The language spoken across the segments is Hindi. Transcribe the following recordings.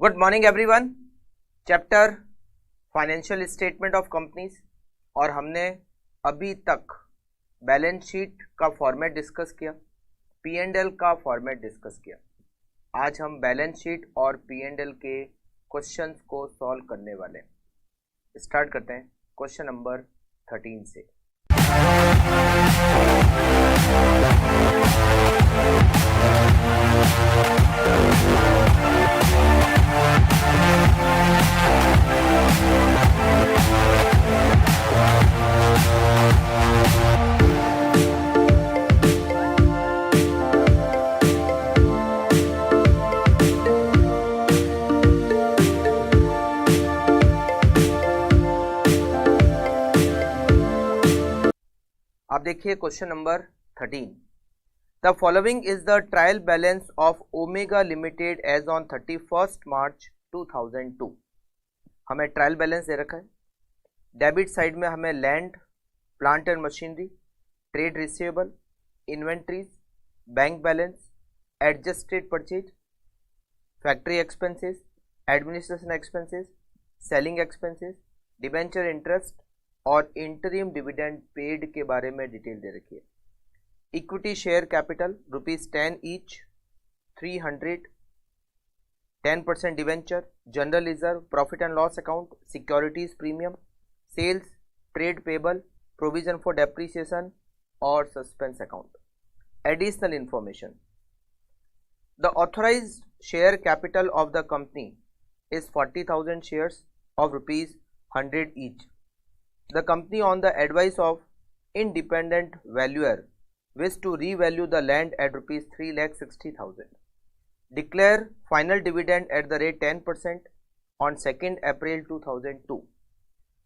Good morning everyone. Chapter financial statement of companies और हमने अभी तक बैलेंस शीट का फॉर्मेट डिस्कस किया, पी एंड एल का फॉर्मेट डिस्कस किया। आज हम बैलेंस शीट और पी एंड एल के क्वेश्चंस को सॉल्व करने वाले हैं। स्टार्ट करते हैं क्वेश्चन नंबर 13 से। आप देखिए question number 13। The following is the trial balance of Omega limited as on 31 March 2002। हमें ट्रायल बैलेंस दे रखा है। डेबिट साइड में हमें land, plant and machinery, trade receivable, inventories, bank balance, adjusted purchase, factory expenses, administration expenses, selling expenses, debenture interest और इंटरिम डिविडेंड पेड के बारे में डिटेल दे रखी है। Equity share capital ₹10 each, 300, 10% debenture, general reserve, profit and loss account, securities premium, sales, trade payable, provision for depreciation और suspense account. Additional information, the authorised share capital of the company is 40,000 shares of ₹100 each. The company, on the advice of independent valuer, wished to revalue the land at ₹3,60,000. Declare final dividend at the rate 10% on 2nd April 2002.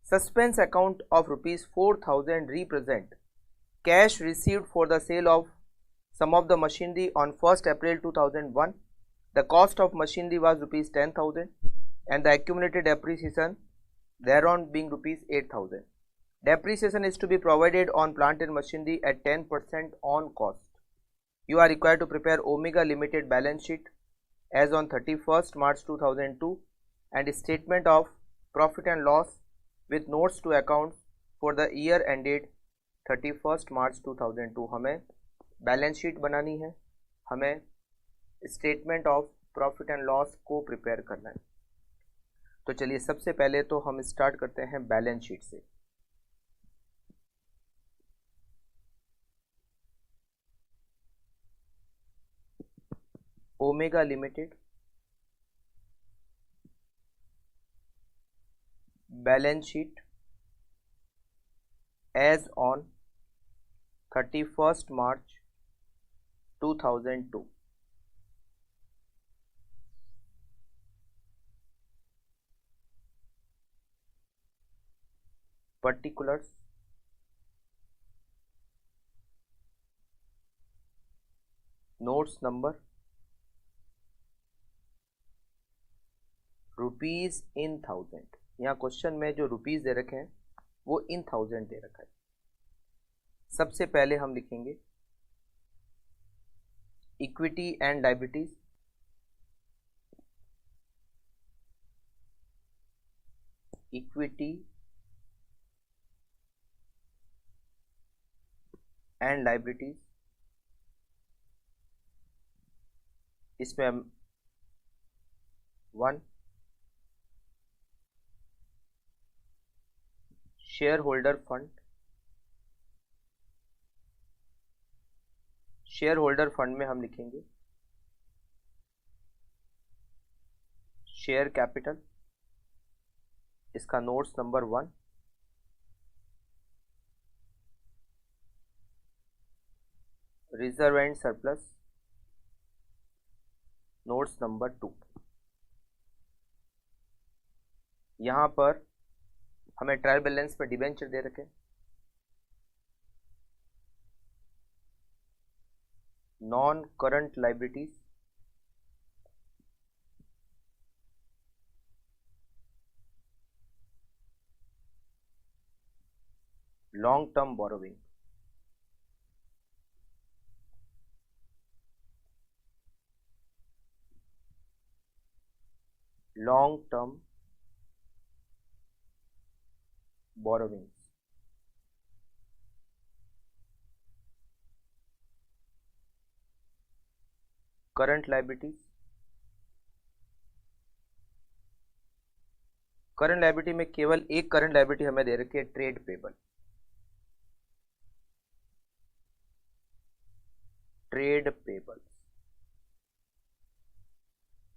Suspense account of ₹4,000 represent cash received for the sale of some of the machinery on 1st April 2001. The cost of machinery was ₹10,000 and the accumulated depreciation thereon being ₹8,000. Depreciation is to be provided on plant and machinery at 10% on cost. You are required to prepare Omega Limited balance sheet as on 31st March 2002 and statement of profit and loss with notes to accounts for the year ended 31st March 2002. हमें बैलेंस शीट बनानी है, हमें statement of profit and loss को प्रिपेयर करना है। तो चलिए सबसे पहले तो हम स्टार्ट करते हैं बैलेंस शीट से। Omega limited balance sheet as on 31st March 2002। particulars, notes number, rupees in 1000। यहाँ क्वेश्चन में जो रुपीज दे रखे हैं वो इन 1000 दे रखा है। सबसे पहले हम लिखेंगे equity and liabilities, equity and liabilities. इसमें हम 1 share holder fund, share holder fund में हम लिखेंगे शेयर कैपिटल, इसका notes number 1, reserve and surplus, notes number 2। यहां पर हमें ट्रायल बैलेंस में डिबेंचर दे रखे, non current liabilities, long term borrowing. Long term borrowings, current liabilities, current liability में केवल एक करंट लायबिलिटी हमें दे रखी है, ट्रेड पेबल, ट्रेड पेबल।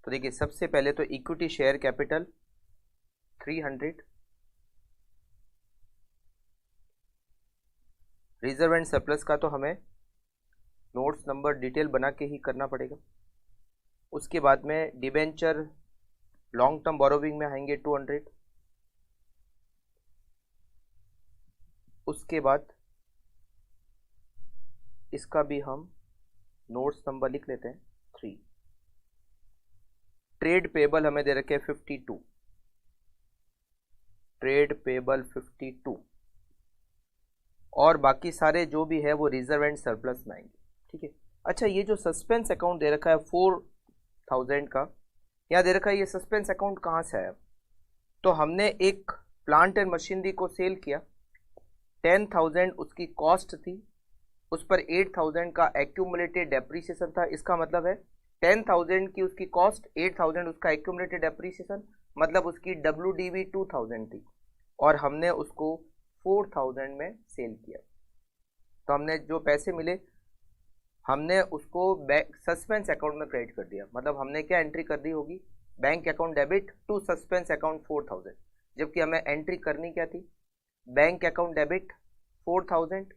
तो देखिए सबसे पहले तो equity share capital 300, reserve and surplus का तो हमें नोट्स नंबर डिटेल बना के ही करना पड़ेगा। उसके बाद में डिबेंचर लॉन्ग टर्म बोरोविंग में आएंगे 200। उसके बाद इसका भी हम नोट्स नंबर लिख लेते हैं 3। ट्रेड पेबल हमें दे रखे 52, ट्रेड पेबल 52, और बाकी सारे जो भी है वो रिजर्व एंड सरप्लस में आएंगे। ठीक है। अच्छा, ये जो सस्पेंस अकाउंट दे रखा है 4000 का, यहाँ दे रखा है, ये सस्पेंस अकाउंट कहाँ से आया? तो हमने एक प्लांट एंड मशीनरी को सेल किया, 10,000 उसकी कॉस्ट थी, उस पर 8,000 का एक्यूमुलेटेड डेप्रीसिएशन था। इसका मतलब है 10,000 की उसकी कॉस्ट, 8,000 उसका एक्यूमुलेटेड डेप्रीसिएशन, मतलब उसकी WDV 2,000 थी, और हमने उसको 4,000 में सेल किया। तो हमने जो पैसे मिले हमने उसको सस्पेंस अकाउंट में क्रेडिट कर दिया। मतलब हमने क्या एंट्री कर दी होगी, bank account debit to suspense account 4,000, जबकि हमें एंट्री करनी क्या थी, बैंक अकाउंट डेबिट 4,000।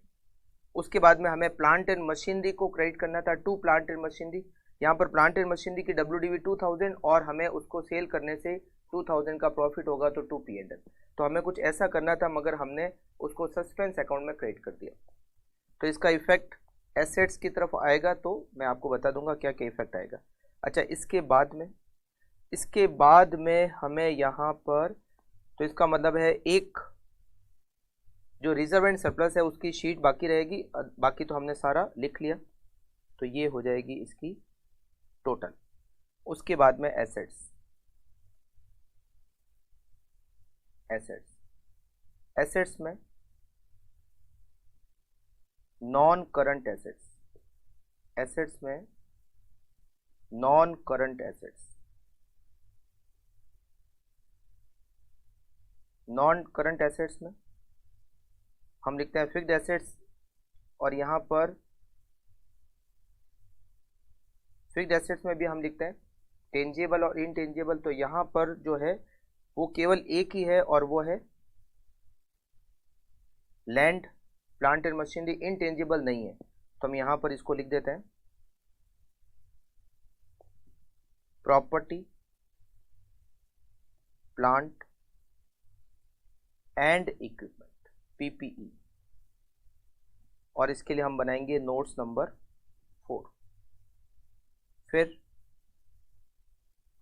उसके बाद में हमें प्लांट एंड मशीनरी को क्रेडिट करना था, टू प्लांट एंड मशीनरी। यहाँ पर प्लांट एंड मशीनरी की WDV 2,000 और हमें उसको सेल करने से 2,000 का प्रॉफिट होगा, तो 2 P&L। तो हमें कुछ ऐसा करना था, मगर हमने उसको सस्पेंस अकाउंट में क्रेडिट कर दिया। तो इसका इफेक्ट एसेट्स की तरफ आएगा, तो मैं आपको बता दूंगा क्या क्या इफेक्ट आएगा। अच्छा, इसके बाद में हमें यहाँ पर, तो इसका मतलब है एक जो रिजर्व एंड सरप्लस है उसकी शीट बाकी रहेगी, बाकी तो हमने सारा लिख लिया, तो ये हो जाएगी इसकी टोटल। उसके बाद में एसेट्स में नॉन करंट एसेट्स में नॉन करंट एसेट्स में हम लिखते हैं फिक्स्ड एसेट्स, और यहां पर फिक्स्ड एसेट्स में भी हम लिखते हैं टेंजेबल और इनटेंजेबल। तो यहां पर जो है वो केवल एक ही है, और वो है land, plant and machinery. Intangible नहीं है, तो हम यहां पर इसको लिख देते हैं property, plant and equipment, PPE, और इसके लिए हम बनाएंगे नोट्स नंबर 4। फिर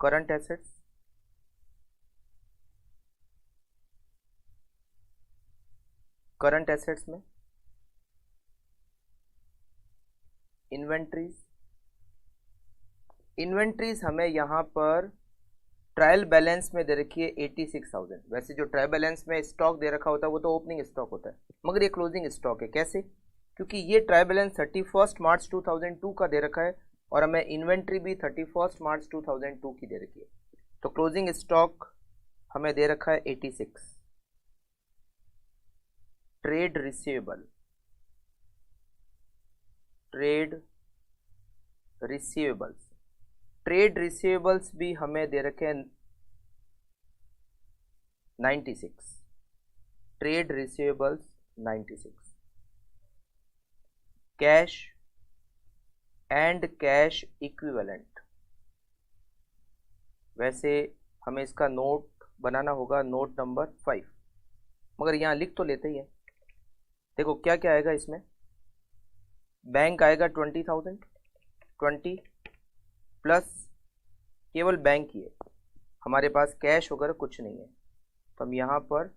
करंट एसेट्स, में इन्वेंट्रीज हमें यहां पर ट्रायल बैलेंस में दे रखी है 86,000। वैसे जो ट्रायल बैलेंस में स्टॉक दे रखा होता है वो तो ओपनिंग स्टॉक होता है, मगर ये क्लोजिंग स्टॉक है। कैसे? क्योंकि ये ट्रायल बैलेंस 31 मार्च 2002 का दे रखा है, और हमें इन्वेंट्री भी 31 मार्च 2002 की दे रखी है। तो क्लोजिंग स्टॉक हमें दे रखा है 86। ट्रेड रिसीवेबल्स भी हमें दे रखे हैं 96। Trade receivables 96। Cash and cash equivalent, वैसे हमें इसका नोट बनाना होगा, नोट नंबर 5, मगर यहां लिख तो लेते ही है। देखो क्या क्या आएगा इसमें, बैंक आएगा 20,000, 20 प्लस केवल बैंक ही है, हमारे पास कैश वगैरह कुछ नहीं है, तो हम यहाँ पर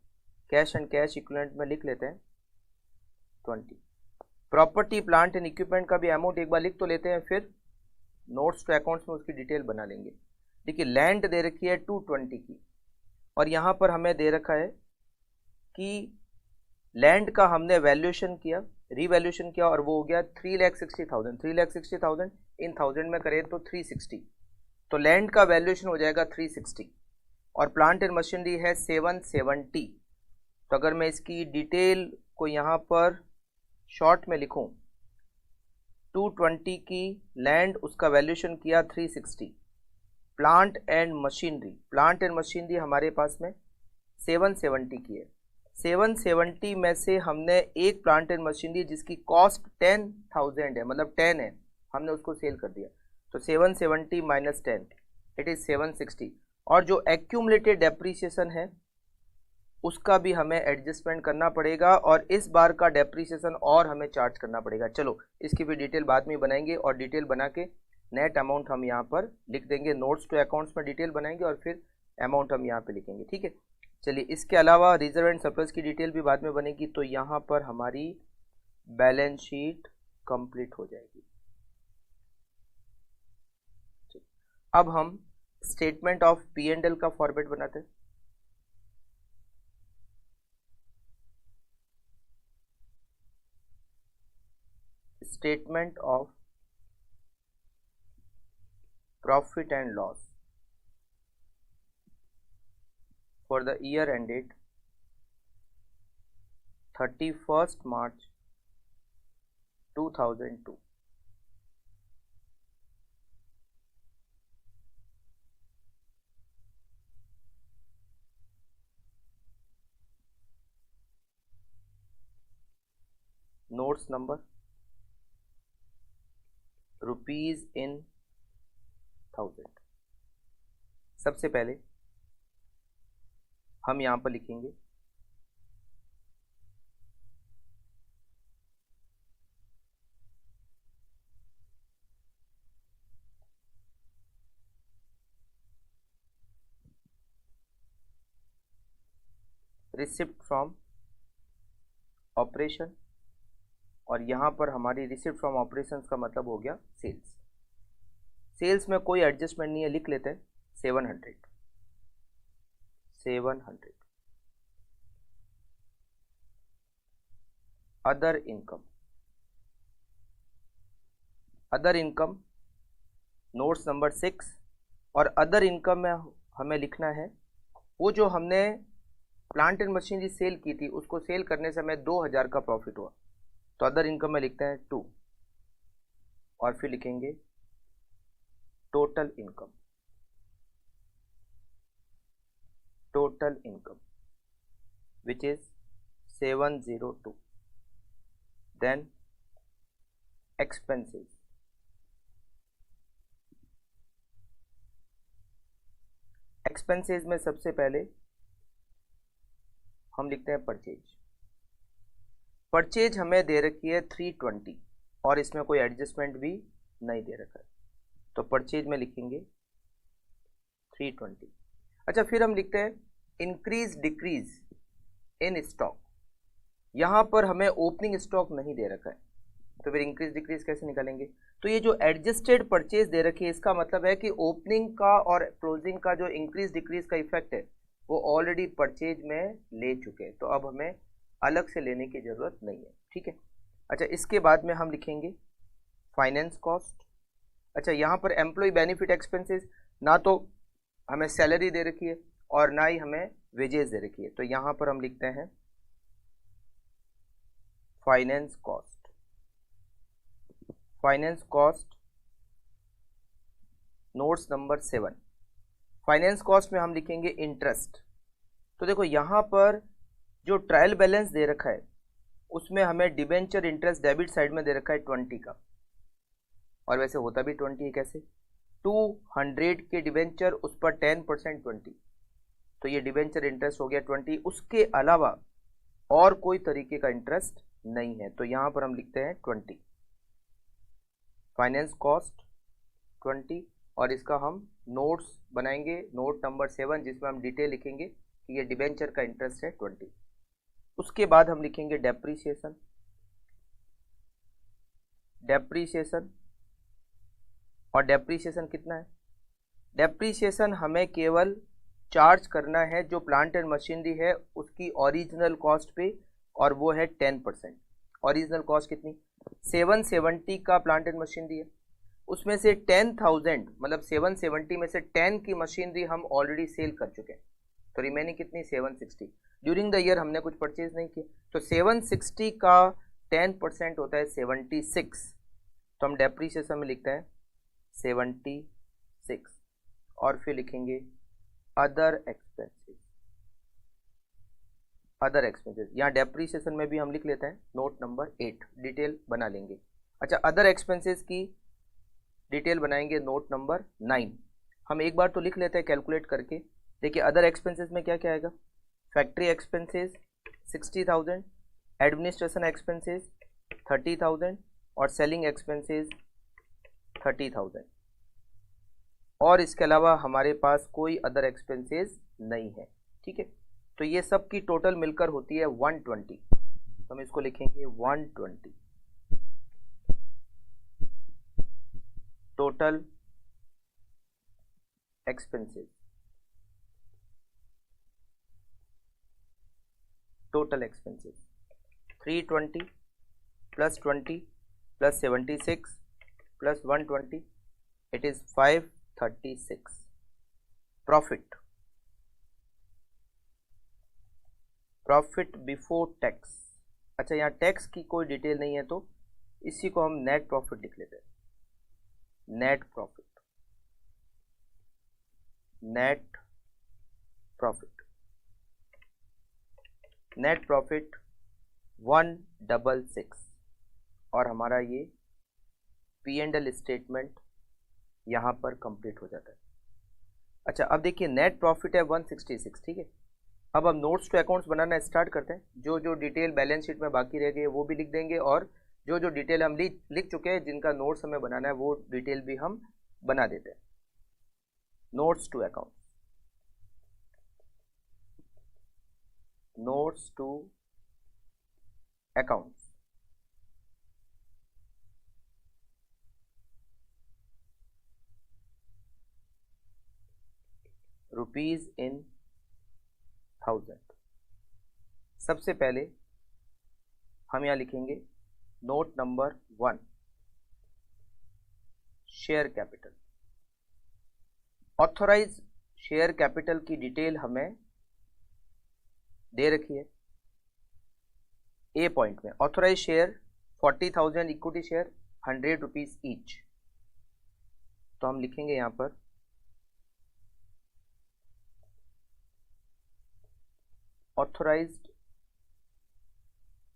कैश एंड कैश इक्विवेलेंट में लिख लेते हैं 20। प्रॉपर्टी, प्लांट एंड इक्विपमेंट का भी अमाउंट एक बार लिख तो लेते हैं, फिर नोट्स टू अकाउंट्स में उसकी डिटेल बना लेंगे। देखिए लैंड दे रखी है 220 की, और यहाँ पर हमें दे रखा है कि लैंड का हमने वैल्यूएशन किया, रीवैल्यूएशन किया, और वो हो गया 3,60,000। 3,60,000 इन 1000 में करें तो 360, तो लैंड का वैल्यूएशन हो जाएगा 360, और प्लांट एंड मशीनरी है 770। तो अगर मैं इसकी डिटेल को यहाँ पर शॉर्ट में लिखूं, 220 की लैंड, उसका वैल्यूएशन किया 360, प्लांट एंड मशीनरी हमारे पास में 770 की है। 770 में से हमने एक प्लांट एंड मशीनरी जिसकी कॉस्ट 10,000 है, मतलब 10 है, हमने उसको सेल कर दिया, तो 770 माइनस 10 इट इज 760। और जो एक्यूमुलेटेड डेप्रीसिएशन है उसका भी हमें एडजस्टमेंट करना पड़ेगा, और इस बार का डेप्रीसिएशन और हमें चार्ज करना पड़ेगा। चलो इसकी भी डिटेल बाद में बनाएंगे, और डिटेल बना के नेट अमाउंट हम यहाँ पर लिख देंगे, नोट्स टू अकाउंट्स में डिटेल बनाएंगे और फिर अमाउंट हम यहाँ पे लिखेंगे, ठीक है। चलिए इसके अलावा रिजर्व एंड सरप्लस की डिटेल भी बाद में बनेगी, तो यहाँ पर हमारी बैलेंस शीट कंप्लीट हो जाएगी। अब हम statement of P and L का फॉर्मेट बनाते हैं। Statement of profit and loss for the year ended 31st March 2002. Notes number rupees in 1000। सबसे पहले हम यहां पर लिखेंगे रिसिप्ट फ्रॉम ऑपरेशन, और यहां पर हमारी रिसिप्ट फ्रॉम ऑपरेशंस का मतलब हो गया सेल्स। सेल्स में कोई एडजस्टमेंट नहीं है, लिख लेते हैं 700। अदर इनकम नोट्स नंबर 6, और अदर इनकम में हमें लिखना है वो जो हमने प्लांट एंड मशीनरी सेल की थी, उसको सेल करने से हमें 2000 का प्रॉफिट हुआ, तो अदर इनकम में लिखते हैं 2, और फिर लिखेंगे total income which is 702। then expenses में सबसे पहले हम लिखते हैं परचेज हमें दे रखी है 320, और इसमें कोई एडजस्टमेंट भी नहीं दे रखा है, तो परचेज में लिखेंगे 320। अच्छा, फिर हम लिखते हैं इंक्रीज डिक्रीज इन स्टॉक। यहां पर हमें ओपनिंग स्टॉक नहीं दे रखा है, तो फिर इंक्रीज डिक्रीज कैसे निकालेंगे? तो ये जो एडजस्टेड परचेज दे रखी है, इसका मतलब है कि ओपनिंग का और क्लोजिंग का जो इंक्रीज डिक्रीज का इफेक्ट है वो ऑलरेडी परचेज में ले चुके हैं, तो अब हमें अलग से लेने की जरूरत नहीं है, ठीक है। अच्छा, इसके बाद में हम लिखेंगे फाइनेंस कॉस्ट। अच्छा, यहाँ पर एम्प्लॉय बेनिफिट एक्सपेंसेस, ना तो हमें सैलरी दे रखी है और ना ही हमें वेजेस दे रखी है, तो यहाँ पर हम लिखते हैं finance cost notes number 7। Finance cost में हम लिखेंगे इंटरेस्ट। तो देखो यहाँ पर जो ट्रायल बैलेंस दे रखा है उसमें हमें डिबेंचर इंटरेस्ट डेबिट साइड में दे रखा है 20 का, और वैसे होता भी 20 है। कैसे? 200 के डिबेंचर, उस पर 10% 20, तो ये डिबेंचर इंटरेस्ट हो गया 20। उसके अलावा और कोई तरीके का इंटरेस्ट नहीं है, तो यहां पर हम लिखते हैं 20 फाइनेंस कॉस्ट 20, और इसका हम नोट्स बनाएंगे, नोट नंबर 7, जिसमें हम डिटेल लिखेंगे कि ये डिबेंचर का इंटरेस्ट है 20। उसके बाद हम लिखेंगे डेप्रीसिएशन, और डेप्रीसिएशन कितना है? डेप्रीशिएशन हमें केवल चार्ज करना है जो प्लांट एंड मशीनरी है उसकी ओरिजिनल कॉस्ट पे, और वो है 10%। ओरिजिनल कॉस्ट कितनी? 770 का प्लांट एंड मशीनरी है, उसमें से 10,000 मतलब 770 में से 10 की मशीनरी हम ऑलरेडी सेल कर चुके हैं, तो रिमेनिंग कितनी? 760। ड्यूरिंग द ईयर हमने कुछ परचेज नहीं किया, तो 760 का 10% होता है 76, तो हम डेप्रीशिएशन में लिखते हैं 76, और फिर लिखेंगे अदर एक्सपेंसेस। अदर एक्सपेंसेस यहाँ डेप्रीशिएशन में भी हम लिख लेते हैं नोट नंबर 8, डिटेल बना लेंगे। अच्छा, अदर एक्सपेंसेस की डिटेल बनाएंगे नोट नंबर 9। हम एक बार तो लिख लेते हैं कैलकुलेट करके। देखिए अदर एक्सपेंसेस में क्या क्या आएगा? फैक्ट्री एक्सपेंसेस 60,000, एडमिनिस्ट्रेशन एक्सपेंसेस 30,000 और सेलिंग एक्सपेंसेस 30,000, और इसके अलावा हमारे पास कोई अदर एक्सपेंसेस नहीं है। ठीक है, तो ये सब की टोटल मिलकर होती है 120, तो हम इसको लिखेंगे 120 total expenses. Total expenses 320 plus 20 plus 76 plus 120, it is 536। Profit, profit before tax. अच्छा, यहाँ टैक्स की कोई डिटेल नहीं है, तो इसी को हम नेट प्रॉफिट लिख लेते हैं। Net profit, net profit, net profit 166, और हमारा ये P&L स्टेटमेंट यहाँ पर कंप्लीट हो जाता है। अच्छा, अब देखिए नेट प्रॉफिट है 166। ठीक है, अब हम नोट्स टू अकाउंट्स बनाना स्टार्ट करते हैं। जो जो डिटेल बैलेंस शीट में बाकी रह गई है वो भी लिख देंगे, और जो जो डिटेल हम लिख चुके हैं जिनका नोट्स हमें बनाना है वो डिटेल भी हम बना देते हैं। Notes to accounts, notes to accounts. Rupees in 1000। सबसे पहले हम यहां लिखेंगे note number 1, share capital. Authorise share capital की डिटेल हमें दे रखी है ए पॉइंट में। Authorise share 40,000, equity share 100 rupees each, तो हम लिखेंगे यहां पर authorised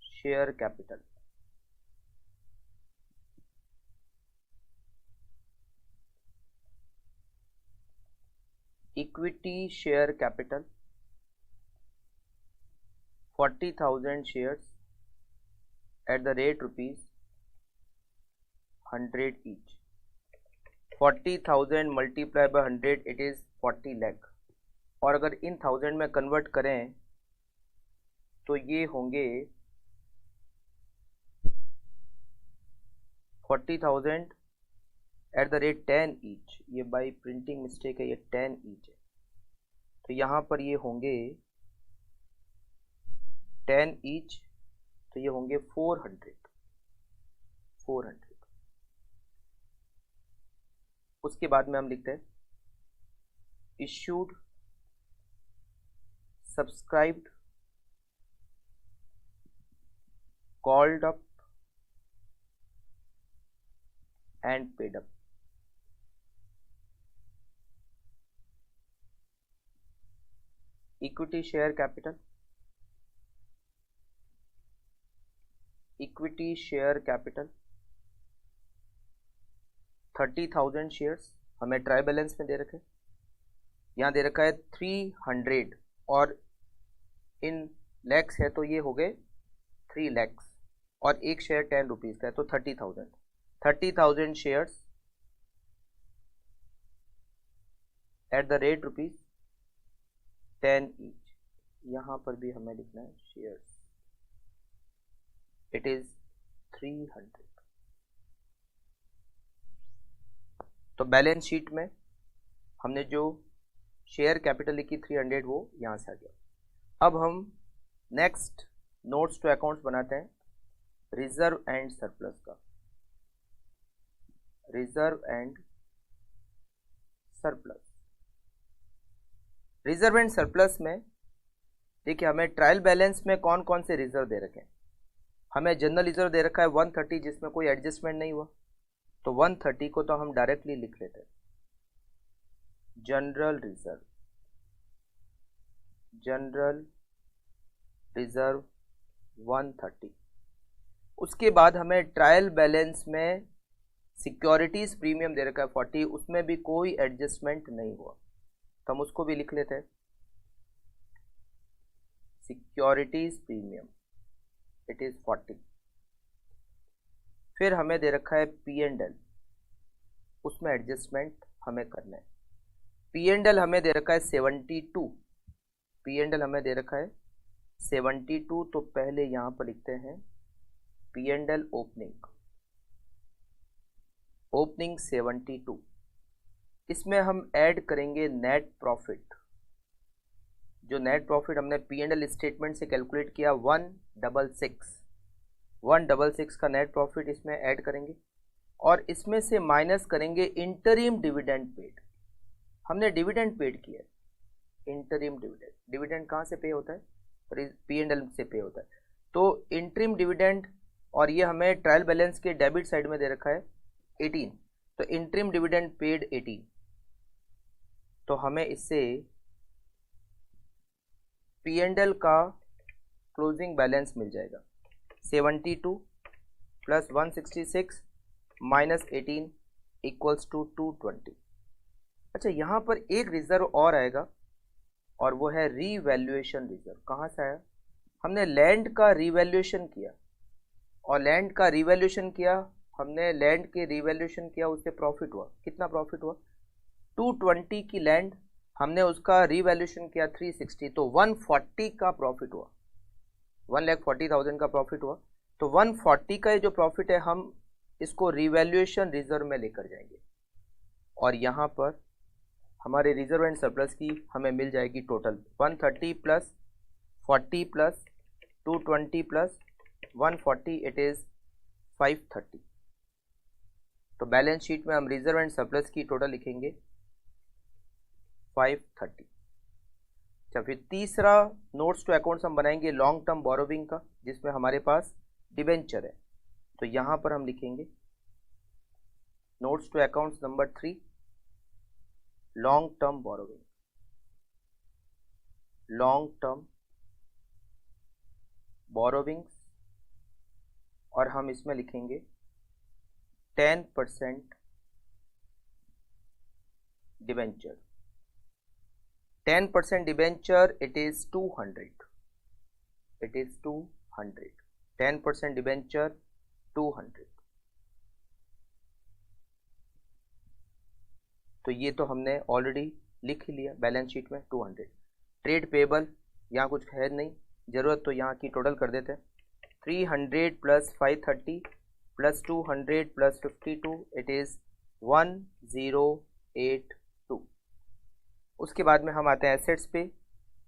share capital. Equity share capital 40,000 shares at the rate rupees 100 each. 40,000 multiply by 100, it is 40 lakh, और अगर इन 1000 में कन्वर्ट करें तो ये होंगे 40,000 एट द रेट 10 ईच। ये बाई प्रिंटिंग मिस्टेक है, ये 10 ईच है, तो यहाँ पर ये होंगे 10 ईच, तो ये होंगे 400। उसके बाद में हम लिखते हैं issued, subscribed, called up and paid up। Equity share capital, equity share capital 30,000 shares हमें ट्राई बैलेंस में दे रखे, यहाँ दे रखा है 300, और इन लैक्स है तो ये हो गए 3 लैक्स, और एक शेयर 10 रुपीज का है, तो 30,000 shares at the rate rupees 10 each. यहां पर भी हमें लिखना है शेयर्स, इट इज 300। तो बैलेंस शीट में हमने जो शेयर कैपिटल लिखी 300 वो यहाँ से आ गया। अब हम नेक्स्ट नोट्स टू अकाउंट्स बनाते हैं रिजर्व एंड सरप्लस का। Reserve and surplus, reserve and surplus में देखिए हमें ट्रायल बैलेंस में कौन कौन से रिजर्व दे रखे हैं। हमें जनरल रिजर्व दे रखा है 130 जिसमें कोई एडजस्टमेंट नहीं हुआ, तो 130 को तो हम डायरेक्टली लिख लेते हैं जनरल रिजर्व। General reserve 130। उसके बाद हमें ट्रायल बैलेंस में सिक्योरिटीज प्रीमियम दे रखा है 40, उसमें भी कोई एडजस्टमेंट नहीं हुआ, तो हम उसको भी लिख लेते हैं सिक्योरिटीज प्रीमियम, इट इज 40। फिर हमें दे रखा है P&L, उसमें एडजस्टमेंट हमें करना है। P&L हमें दे रखा है 72, P&L हमें दे रखा है 72, तो पहले यहां पर लिखते हैं P&L ओपनिंग, ओपनिंग 72। इसमें हम ऐड करेंगे नेट प्रॉफिट, जो नेट प्रॉफिट हमने P&L स्टेटमेंट से कैलकुलेट किया 166 का नेट प्रॉफिट इसमें ऐड करेंगे, और इसमें से माइनस करेंगे इंटरिम डिविडेंड पेड। हमने डिविडेंड पेड किया है, इंटरिम डिविडेंड, डिविडेंड कहाँ से पे होता है? P&L से पे होता है, तो इंटरिम डिविडेंड, और ये हमें ट्रायल बैलेंस के डेबिट साइड में दे रखा है 18, तो इंटरिम डिविडेंड पेड 18, तो हमें इससे P&L का क्लोजिंग बैलेंस मिल जाएगा 72 प्लस 166 माइनस 18 इक्वल्स टू 220। अच्छा, यहाँ पर एक रिजर्व और आएगा और वो है रीवैल्यूएशन रिजर्व। कहाँ से आया? हमने लैंड का रीवैल्यूएशन किया, और लैंड का रीवैल्यूएशन किया, हमने लैंड के रीवैल्यूएशन किया, उससे प्रॉफिट हुआ। कितना प्रॉफिट हुआ? 220 की लैंड, हमने उसका रीवैल्यूएशन किया 360, तो 140 का प्रॉफिट हुआ, 1,40,000 का प्रॉफिट हुआ। तो 140 का ये जो प्रॉफिट है हम इसको रीवैल्यूएशन रिजर्व में लेकर जाएंगे, और यहाँ पर हमारे रिजर्व एंड सरप्लस की हमें मिल जाएगी total 130 plus 40 plus 220 plus 140, it is 530। तो बैलेंस शीट में हम रिजर्व एंड सरप्लस की टोटल लिखेंगे 530। अच्छा, फिर तीसरा नोट्स टू अकाउंट्स हम बनाएंगे लॉन्ग टर्म बोरोविंग का, जिसमें हमारे पास डिबेंचर है, तो यहां पर हम लिखेंगे notes to accounts number 3 long term borrowing, long term borrowings, और हम इसमें लिखेंगे 10% debenture. 10% debenture, it is 200, it is 200, 10% debenture 200। तो ये तो हमने ऑलरेडी लिख लिया बैलेंस शीट में 200। ट्रेड पेबल यहाँ कुछ है नहीं जरूरत, तो यहाँ की टोटल कर देते हैं 300 plus 530 plus 200 plus 52, it is 1082। उसके बाद में हम आते हैं एसेट्स पे,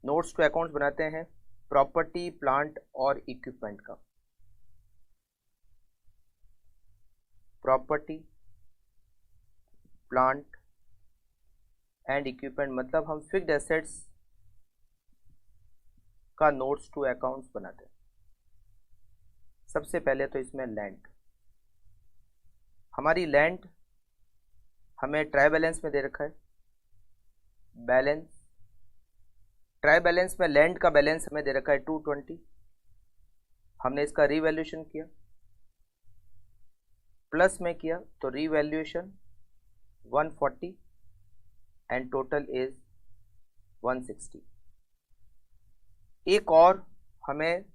नोट्स टू अकाउंट्स बनाते हैं प्रॉपर्टी प्लांट और इक्विपमेंट का। प्रॉपर्टी प्लांट एंड इक्विपमेंट मतलब हम फिक्स्ड एसेट्स का नोट्स टू अकाउंट्स बनाते हैं। सबसे पहले तो इसमें लैंड, हमारी लैंड हमें ट्राई बैलेंस में दे रखा है, बैलेंस ट्राई बैलेंस में लैंड का बैलेंस हमें दे रखा है 220। हमने इसका रीवैल्यूएशन किया, प्लस में किया तो रीवैल्यूएशन 140 एंड टोटल इज 160। एक और हमें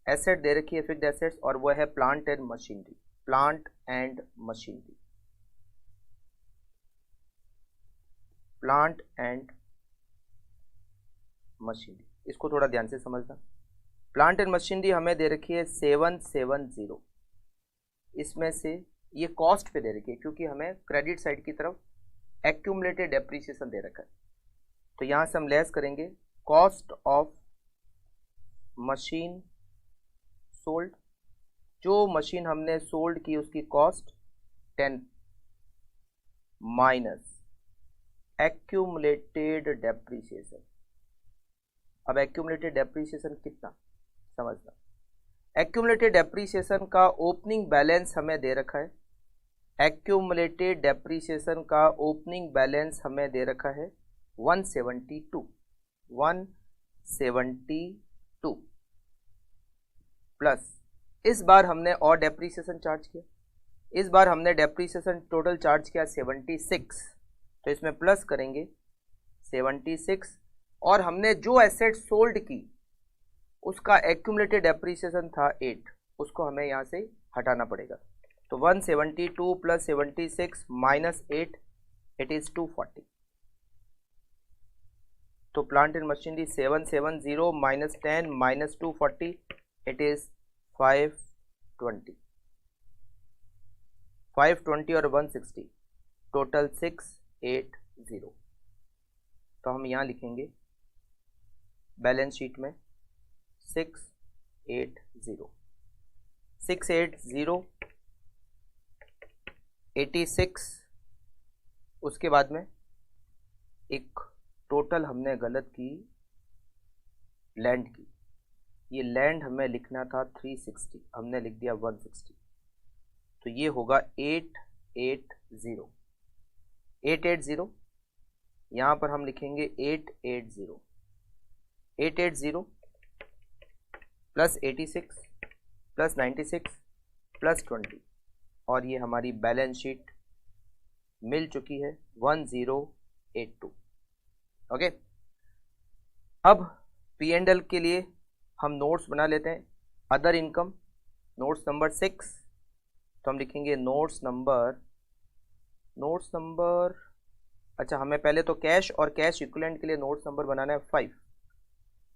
एसेट दे रखी है फिक्स्ड एसेट्स, और वह है plant and machinery, plant and machinery, plant and machinery. इसको थोड़ा ध्यान से समझना। प्लांट एंड मशीनरी हमें दे रखी है 770, इसमें से ये कॉस्ट पे दे रखी है क्योंकि हमें क्रेडिट साइड की तरफ एक्यूमुलेटेड डेप्रीसिएशन दे रखा है, तो यहां से हम लेस करेंगे कॉस्ट ऑफ मशीन सोल्ड, जो मशीन हमने सोल्ड की उसकी कॉस्ट 10 माइनस एक्यूमुलेटेड डेप्रीसिएशन। अब एक्यूमुलेटेड डेप्रीसिएशन कितना समझना, एक्यूमुलेटेड डेप्रीसिएशन का ओपनिंग बैलेंस हमें दे रखा है, एक्यूमुलेटेड डेप्रीसिएशन का ओपनिंग बैलेंस हमें दे रखा है 172 प्लस इस बार हमने और डेप्रीसिएशन चार्ज किया, इस बार हमने डेप्रीसिएशन टोटल चार्ज किया 76, तो इसमें प्लस करेंगे 76 और हमने जो एसेट सोल्ड की उसका एक्यूमुलेटेड डेप्रीसिएशन था 8, उसको हमें यहाँ से हटाना पड़ेगा, तो 172 प्लस 76 माइनस 8 इट इज 240। तो plant and machinery 770 minus 10 minus 240 it is 520 और 160 टोटल 680। तो हम यहाँ लिखेंगे बैलेंस शीट में 680 86, उसके बाद में एक टोटल हमने गलत की लैंड की, ये लैंड हमें लिखना था 360, हमने लिख दिया 160, तो ये होगा 880 यहाँ पर हम लिखेंगे 880 प्लस 86 प्लस 96 प्लस 20 और ये हमारी बैलेंस शीट मिल चुकी है 1082। ओके, अब पी एंड एल के लिए हम नोट्स बना लेते हैं। अदर इनकम नोट्स नंबर 6, तो हम लिखेंगे नोट्स नंबर अच्छा, हमें पहले तो कैश और कैश इक्विवेलेंट के लिए नोट्स नंबर बनाना है 5,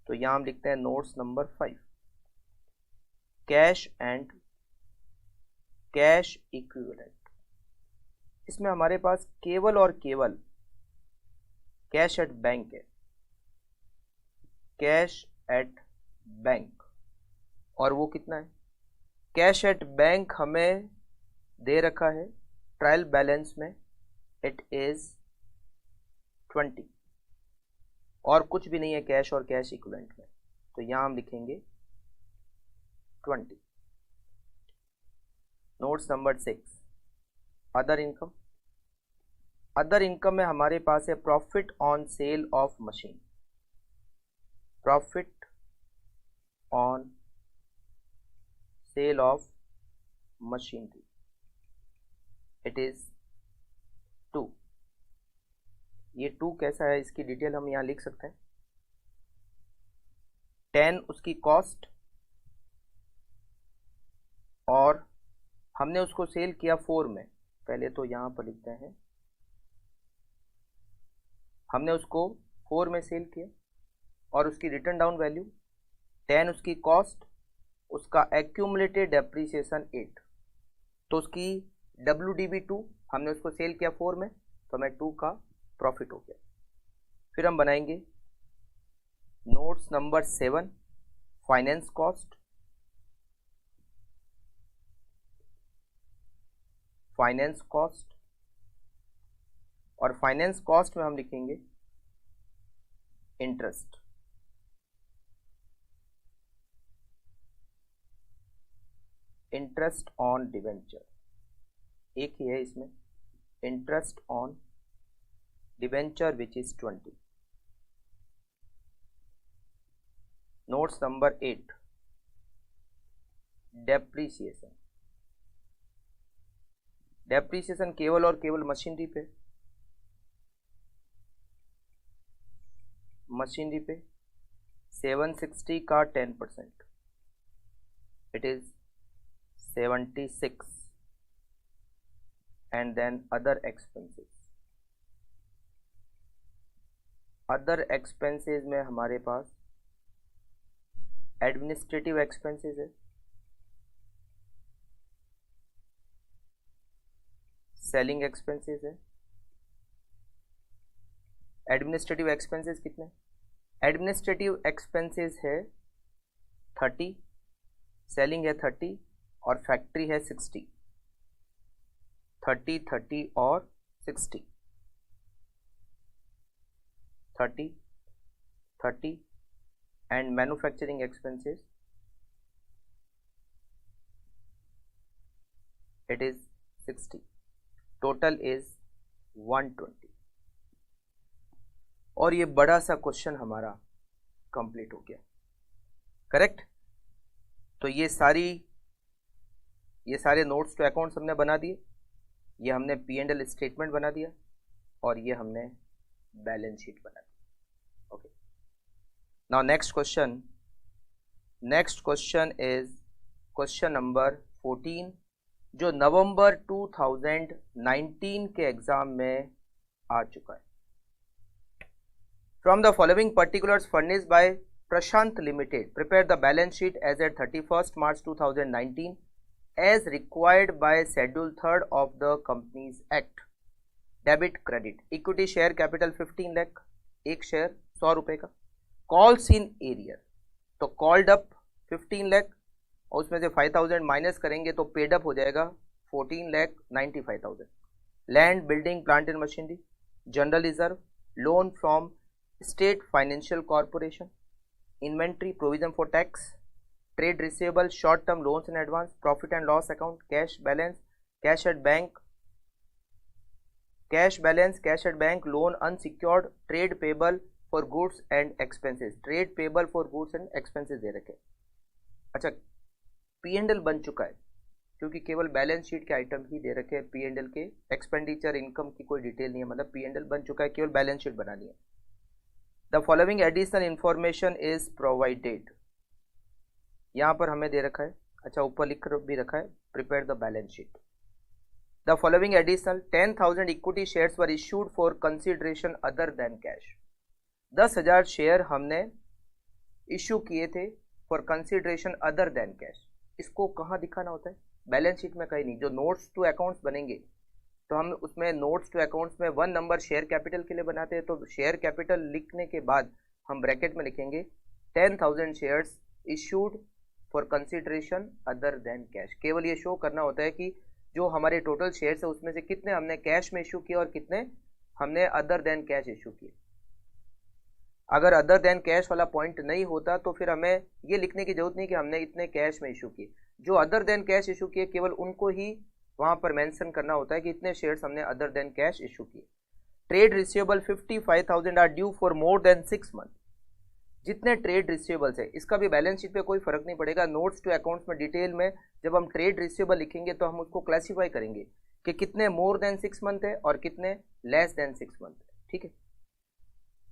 तो यहाँ हम लिखते हैं notes number 5 cash and cash equivalent. इसमें हमारे पास केवल और केवल कैश एट बैंक है, कैश एट बैंक, और वो कितना है, कैश एट बैंक हमें दे रखा है ट्रायल बैलेंस में इट इज 20 और कुछ भी नहीं है कैश और कैश इक्विवेलेंट में, तो यहां हम लिखेंगे 20। Notes number 6 other income, other income में हमारे पास है profit on sale of machine, profit on sale of machinery it is 2। ये 2 कैसा है, इसकी डिटेल हम यहाँ लिख सकते हैं। 10 उसकी कॉस्ट और हमने उसको सेल किया 4 में, पहले तो यहाँ पर लिखते हैं हमने उसको 4 में सेल किया और उसकी रिटर्न डाउन वैल्यू 10 उसकी कॉस्ट, उसका एक्यूमुलेटेड डेप्रीसिएशन 8, तो उसकी WDB 2 हमने उसको सेल किया 4 में, तो हमें 2 का प्रॉफिट हो गया। फिर हम बनाएंगे notes number 7 finance cost, finance cost, और फाइनेंस कॉस्ट में हम लिखेंगे इंटरेस्ट, इंटरेस्ट ऑन डिवेंचर, एक ही है इसमें, interest on debenture which is 20। Notes number 8 depreciation, depreciation केवल और केवल मशीनरी पे, मशीनरी पे 760 का 10% it is 76 and then other expenses, other expenses में हमारे पास एडमिनिस्ट्रेटिव एक्सपेंसेस है, सेलिंग एक्सपेंसेस है, एडमिनिस्ट्रेटिव एक्सपेंसेस कितने? एडमिनिस्ट्रेटिव एक्सपेंसेस है 30, सेलिंग है 30 और फैक्ट्री है 60। 30, 30 और 60, 30, 30 and manufacturing expenses it is 60, total is 120। और ये बड़ा सा क्वेश्चन हमारा कंप्लीट हो गया। करेक्ट। तो ये सारे नोट्स टू अकाउंट्स हमने बना दिए, ये हमने P&L स्टेटमेंट बना दिया और ये हमने बैलेंस शीट बना दी। Okay, now next question is question number 14, जो नवंबर 2019 के एग्जाम में आ चुका है। From the following particulars furnished by Prashant limited, prepare the balance sheet as at 31st March 2019 as required by Schedule 3rd of the Companies Act। Debit credit, equity share capital 15 lakh, एक शेयर 100 रुपए का। कॉल्स इन एरियर, तो कॉल्ड अप 15 लाख और उसमें से 5000 माइनस करेंगे तो पेड अप हो जाएगा 14,95,000। Land, building, plant and machinery, general reserve, loan from state financial corporation, inventory, provision for tax, trade receivable, short term loans in advance, profit and loss account, cash balance, cash at bank, loan unsecured, trade payable for goods and expenses, trade payable for goods and expenses दे रखे। अच्छा, P&L बन चुका है क्योंकि केवल बैलेंस शीट के आइटम ही दे रखे हैं, P&L के एक्सपेंडिचर इनकम की कोई डिटेल नहीं है, मतलब P&L बन चुका है, केवल बैलेंस शीट बनानी है। The following additional information is provided, यहाँ पर हमें दे रखा है, अच्छा ऊपर लिख भी रखा है, prepare the balance sheet. The following additional 10,000 equity shares were issued for consideration other than cash, 10,000 share हमने इशू किए थे for consideration other than cash. इसको कहाँ दिखाना होता है? बैलेंस शीट में कहीं नहीं। जो नोट्स टू अकाउंट्स बनेंगे तो हम उसमें नोट्स टू अकाउंट्स में 1 नंबर शेयर कैपिटल के लिए बनाते हैं, तो शेयर कैपिटल लिखने के बाद हम ब्रैकेट में लिखेंगे 10,000 shares issued for consideration other than cash. केवल ये शो करना होता है कि जो हमारे टोटल शेयर्स है उसमें से कितने हमने कैश में इशू किए और कितने हमने अदर देन कैश इशू किए। अगर अदर देन कैश वाला पॉइंट नहीं होता तो फिर हमें ये लिखने की जरूरत नहीं कि हमने इतने कैश में इशू किए। जो अदर देन कैश इशू किए केवल उनको ही वहां पर मेंशन करना होता है कि इतने शेयर्स हमने अदर देन कैश इशू किए। Trade receivable 55,000 are due for more than 6 month. जितने ट्रेड रिसीवेबल्स है इसका भी बैलेंस शीट पे कोई फर्क नहीं पड़ेगा। नोट्स टू अकाउंट्स में डिटेल में जब हम ट्रेड रिसीवेबल लिखेंगे तो हम उसको क्लासीफाई करेंगे कि कितने मोर देन 6 मंथ है और कितने लेस देन 6 मंथ है। ठीक है।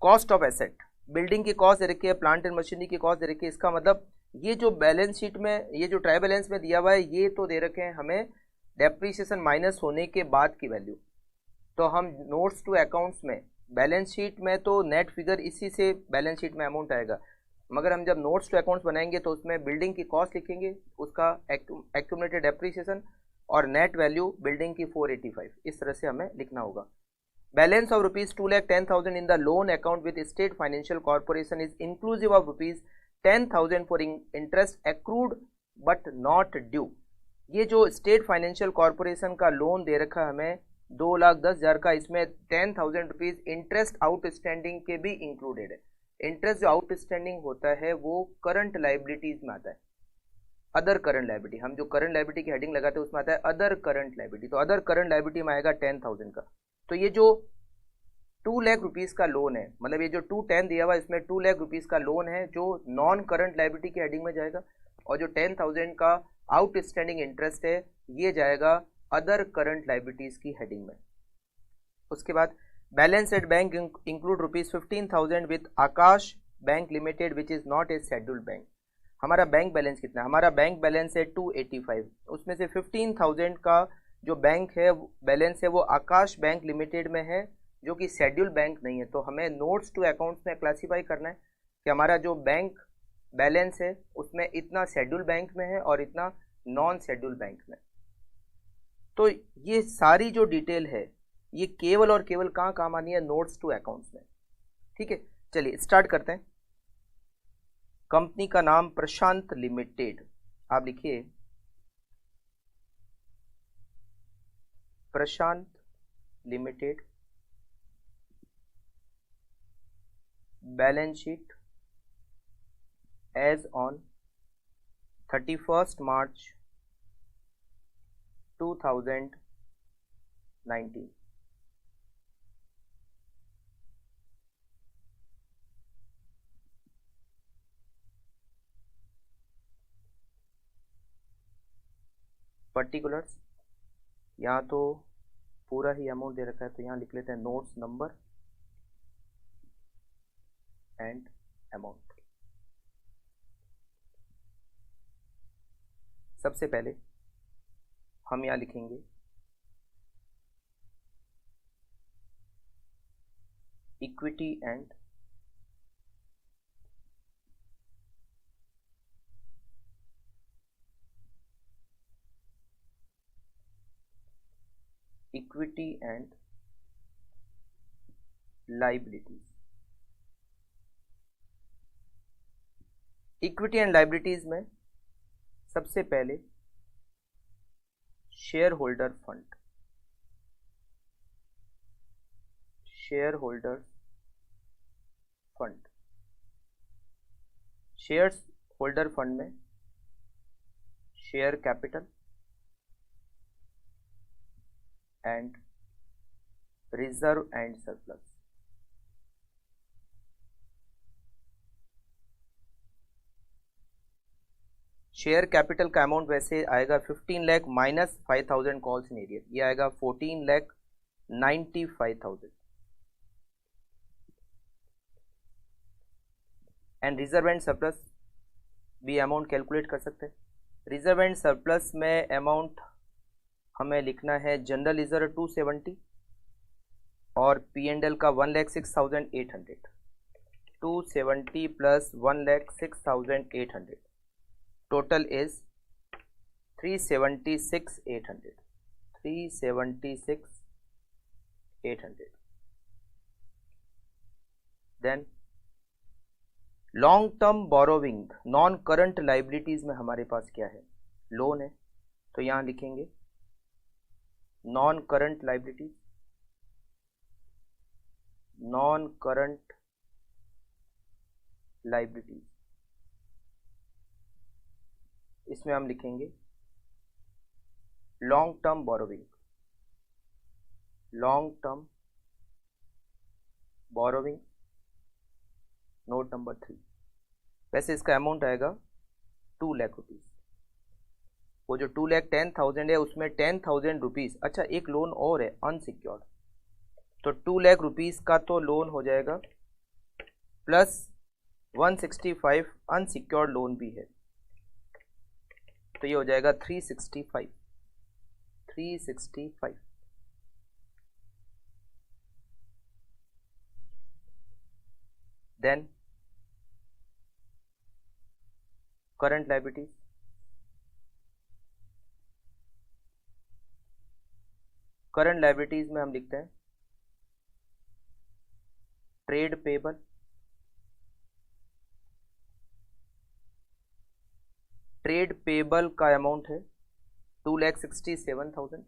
कॉस्ट ऑफ एसेट, बिल्डिंग की कॉस्ट दे रखी है, प्लांट एंड मशीनरी की कॉस्ट दे रखी है। इसका मतलब ये जो बैलेंस शीट में, ये जो ट्राई बैलेंस में दिया हुआ है, ये तो दे रखे हैं हमें डेप्रीसिएशन माइनस होने के बाद की वैल्यू। तो हम नोट्स टू अकाउंट्स में, बैलेंस शीट में तो नेट फिगर इसी से बैलेंस शीट में अमाउंट आएगा, मगर हम जब नोट्स टू अकाउंट्स बनाएंगे तो उसमें बिल्डिंग की कॉस्ट लिखेंगे, उसका एक्यूमुलेटेड डेप्रीसिएशन और नेट वैल्यू बिल्डिंग की 485, इस तरह से हमें लिखना होगा। Balance of rupees 2,10,000 in the loan account with state financial corporation is inclusive of rupees 10,000 for interest accrued but not due. ये जो स्टेट फाइनेंशियल कॉर्पोरेशन का लोन दे रखा हमें 2,10,000 का, इसमें 10,000 रुपीज इंटरेस्ट आउटस्टैंडिंग के भी इंक्लूडेड है। इंटरेस्ट जो आउटस्टैंडिंग होता है वो करंट लाइबिलिटीज में आता है, अदर करंट लाइबिलिटी। हम जो करंट लाइबिलिटी की हेडिंग लगाते हैं उसमें आता है अदर करंट लाइबिलिटी, तो अदर करंट लाइबिलिटी में आएगा 10,000 का। तो ये जो 2 लाख रुपीज का लोन है, मतलब ये जो 210 दिया हुआ इसमें 2 लाख रुपीज का लोन है जो नॉन करंट लाइबिलिटी की हेडिंग में जाएगा, और जो 10,000 का आउटस्टैंडिंग इंटरेस्ट है ये जाएगा अदर करंट लाइबिलिटीज की हेडिंग में। उसके बाद balance at bank include rupees 15,000 with Akash bank limited which is not a scheduled bank. हमारा बैंक बैलेंस कितना है? हमारा बैंक बैलेंस है 285, उसमें से 15,000 का जो बैंक है बैलेंस है वो आकाश बैंक लिमिटेड में है जो कि शेड्यूल बैंक नहीं है। तो हमें नोट्स टू अकाउंट्स में क्लासीफाई करना है कि हमारा जो बैंक बैलेंस है उसमें इतना शेड्यूल बैंक में है और इतना नॉन शेड्यूल बैंक में। तो ये सारी जो डिटेल है ये केवल और केवल कहाँ काम आनी है? नोट्स टू अकाउंट्स में। ठीक है, चलिए स्टार्ट करते हैं। कंपनी का नाम प्रशांत लिमिटेड, आप लिखिए Prashant limited. Balance sheet as on 31st March 2019। Particulars, यहाँ तो पूरा ही अमाउंट दे रखा है, तो यहाँ लिख लेते हैं नोट्स नंबर एंड अमाउंट। सबसे पहले हम यहाँ लिखेंगे equity and liabilities. Equity and liabilities में सबसे पहले share holder fund, share holder fund, shares holder fund में share capital and reserve and surplus. Share capital का अमाउंट वैसे आएगा 15 lakh minus 5000 calls in arrear, ये आएगा 14,95,000। एंड रिजर्व एंड सरप्लस भी अमाउंट कैलकुलेट कर सकते हैं। रिजर्व एंड सरप्लस में अमाउंट हमें लिखना है जनरल रिजर्व 270 और P&L का 1,06,800। 270 plus 1,06,800 total is 376,800। 376,800। Then long term borrowing, non current liabilities में हमारे पास क्या है, लोन है, तो यहां लिखेंगे non current liabilities, non current liabilities. इसमें हम लिखेंगे long term borrowing, long term borrowing, note number 3। वैसे इसका अमाउंट आएगा 2 लाख रुपीज। वो जो 2,10,000 है उसमें 10,000 रुपीज, अच्छा एक लोन और है अनसिक्योर्ड, तो 2 लाख रुपीज का तो लोन हो जाएगा प्लस 165 अनसिक्योर्ड लोन भी है, तो ये हो जाएगा 365। 365। Then current liabilities, current liabilities में हम लिखते हैं ट्रेड पेबल, ट्रेड पेबल का अमाउंट है 2,67,000।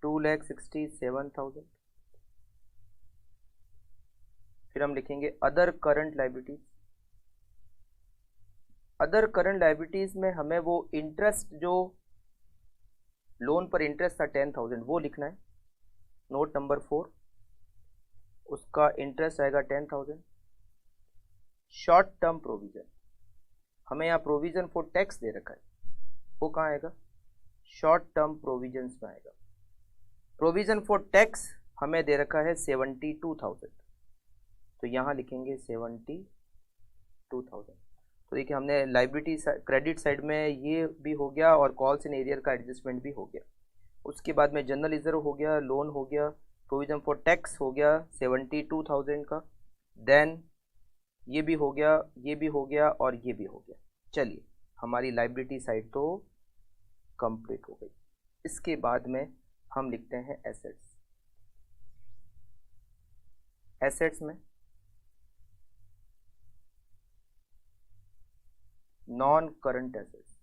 2,67,000। फिर हम लिखेंगे other current liabilities. Other current liabilities में हमें वो इंटरेस्ट जो लोन पर इंटरेस्ट था 10,000 वो लिखना है, नोट नंबर 4, उसका इंटरेस्ट आएगा 10,000। शॉर्ट टर्म प्रोविजन, हमें यहाँ प्रोविजन फॉर टैक्स दे रखा है, वो कहाँ आएगा, शॉर्ट टर्म प्रोविजंस में आएगा। प्रोविजन फॉर टैक्स हमें दे रखा है 72,000, तो यहाँ लिखेंगे 72,000। तो देखिए हमने लाइबिलिटी क्रेडिट साइड में ये भी हो गया और कॉल्स इन एरियर का एडजस्टमेंट भी हो गया। उसके बाद में जनरल रिजर्व हो गया, लोन हो गया, प्रोविजन फॉर टैक्स हो गया 72,000 का, देन ये भी हो गया, ये भी हो गया और ये भी हो गया। चलिए हमारी लाइबिलिटी साइड तो कंप्लीट हो गई। इसके बाद में हम लिखते हैं एसेट्स। एसेट्स में non current assets,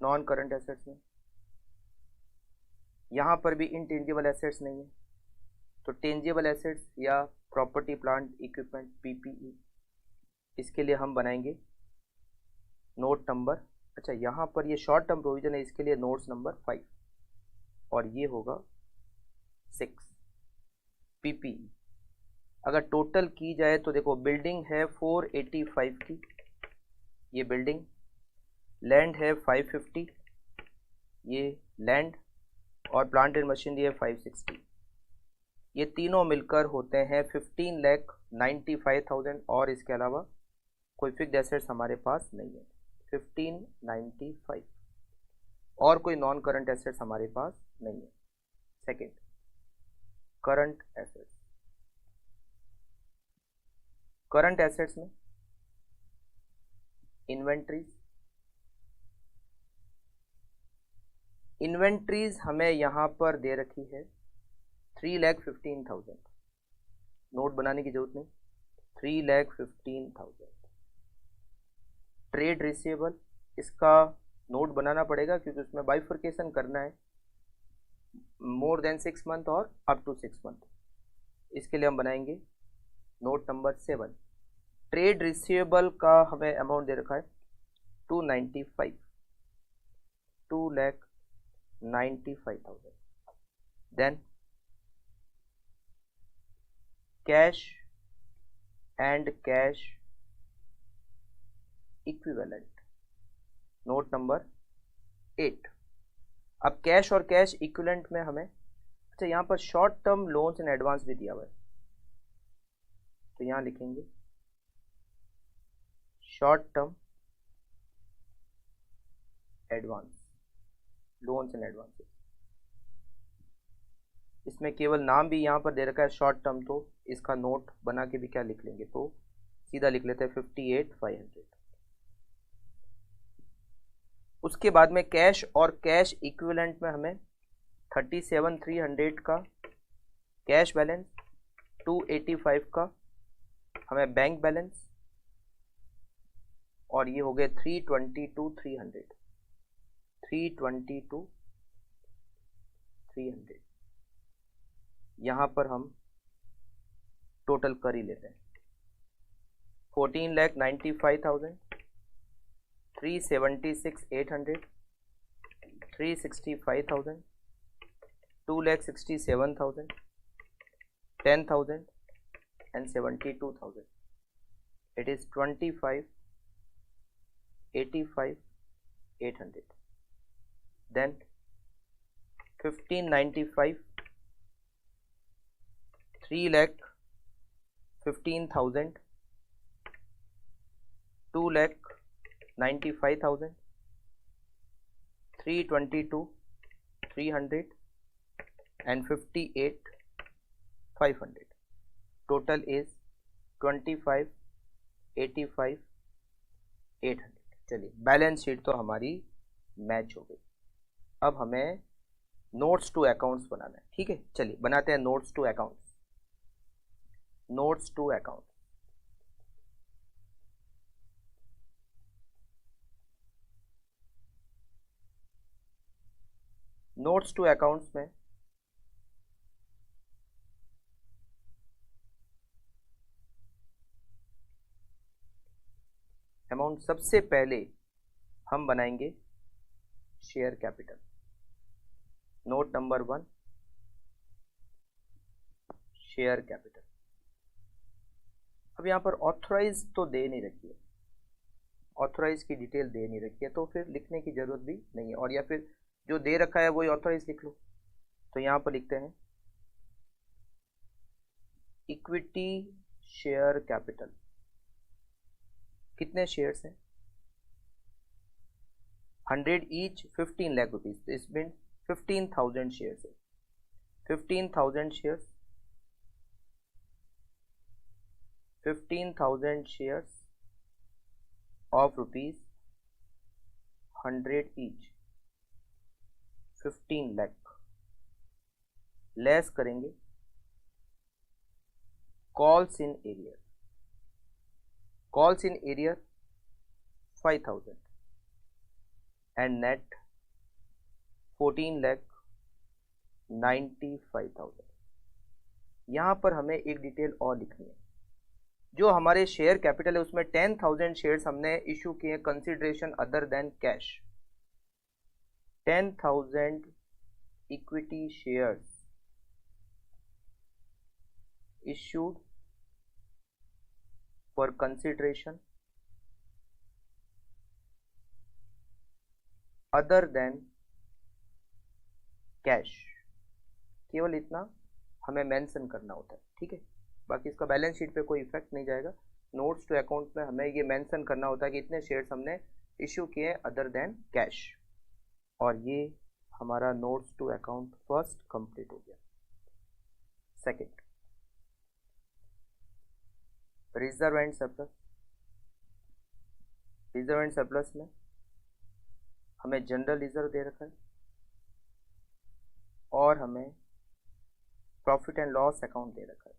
non current assets में यहां पर भी इंटेंजिबल एसेट्स नहीं है, तो टेंजिबल एसेट्स या प्रॉपर्टी प्लांट इक्विपमेंट पीपीई, इसके लिए हम बनाएंगे नोट नंबर, अच्छा यहाँ पर ये शॉर्ट टर्म प्रोविजन है, इसके लिए नोट्स नंबर 5 और ये होगा 6 पीपीई। अगर टोटल की जाए तो देखो बिल्डिंग है 485 की, ये बिल्डिंग, लैंड है 550, ये लैंड, और प्लांट एंड मशीनरी है 560, ये तीनों मिलकर होते हैं 15,95,000 और इसके अलावा कोई फिक्स्ड एसेट्स हमारे पास नहीं है, 1595 और कोई नॉन करंट एसेट्स हमारे पास नहीं है। Second, current assets, current assets में इन्वेंट्रीज, इन्वेंट्रीज हमें यहां पर दे रखी है 3,15,000, नोट बनाने की जरूरत नहीं, 3,15,000। ट्रेड रिसीवेबल, इसका नोट बनाना पड़ेगा क्योंकि उसमें बाइफर्केशन करना है, मोर देन 6 मंथ और अप टू 6 मंथ, इसके लिए हम बनाएंगे नोट नंबर 7। ट्रेड रिसीवेबल का हमें अमाउंट दे रखा है 295, 2,95,000। Then cash and cash equivalent, note number 8। अब कैश और कैश इक्विवेलेंट में हमें, अच्छा यहाँ पर short term loans and advance भी दिया हुआ है, तो यहां लिखेंगे short term advance, loans and advances, इसमें केवल नाम भी यहां पर दे रखा है शॉर्ट टर्म, तो इसका नोट बना के भी क्या लिख लेंगे, तो सीधा लिख लेते हैं 58,500। उसके बाद में कैश और कैश इक्विवेलेंट में हमें 37,300 का कैश बैलेंस, 285 का हमें बैंक बैलेंस, और ये हो गए 322,300, 322,300। यहां पर हम टोटल कर ही लेते हैं 14,95,000, 376,800, 365,000, 2,67,000, 10,000 and 72,000. It is 25, 85, 800. Then 1595, 3,15,000, 2,95,000, 322,300 and 58,500. Total is 25, 85, 800. चलिए बैलेंस शीट तो हमारी मैच हो गई, अब हमें नोट्स टू अकाउंट्स बनाना है, ठीक है। चलिए बनाते हैं notes to accounts, notes to accounts. Notes to accounts में अमाउंट सबसे पहले हम बनाएंगे share capital, note number 1 share capital. अब यहां पर ऑथराइज तो दे नहीं रखी है, ऑथराइज की डिटेल दे नहीं रखी है, तो फिर लिखने की जरूरत भी नहीं है, और या फिर जो दे रखा है वही ऑथराइज लिख लो। तो यहां पर लिखते हैं इक्विटी शेयर कैपिटल, कितने शेयर्स हैं 100 ईच, 15 लाख रुपीज, तो इस मीन 15,000 शेयर्स है, 15,000 shares, 15,000 shares of rupees 100 each, 15 lakh, less करेंगे calls in arrear. Calls in arrear 5,000 and net 14,95,000. यहाँ पर हमें एक डिटेल और लिखनी है. जो हमारे शेयर कैपिटल है उसमें 10,000 शेयर्स हमने इशू किए consideration other than cash. 10,000 equity shares issued for consideration other than cash. केवल इतना हमें मेंशन करना होता है, ठीक है. बाकी इसका बैलेंस शीट पे कोई इफेक्ट नहीं जाएगा. नोट्स टू अकाउंट में हमें ये मेंशन करना होता है कि इतने शेयर्स हमने इशू किए अदर देन कैश. और ये हमारा notes to account first complete हो गया. Second, reserve and surplus. Reserve and surplus में हमें जनरल रिजर्व दे रखा है और हमें प्रॉफिट एंड लॉस अकाउंट दे रखा है.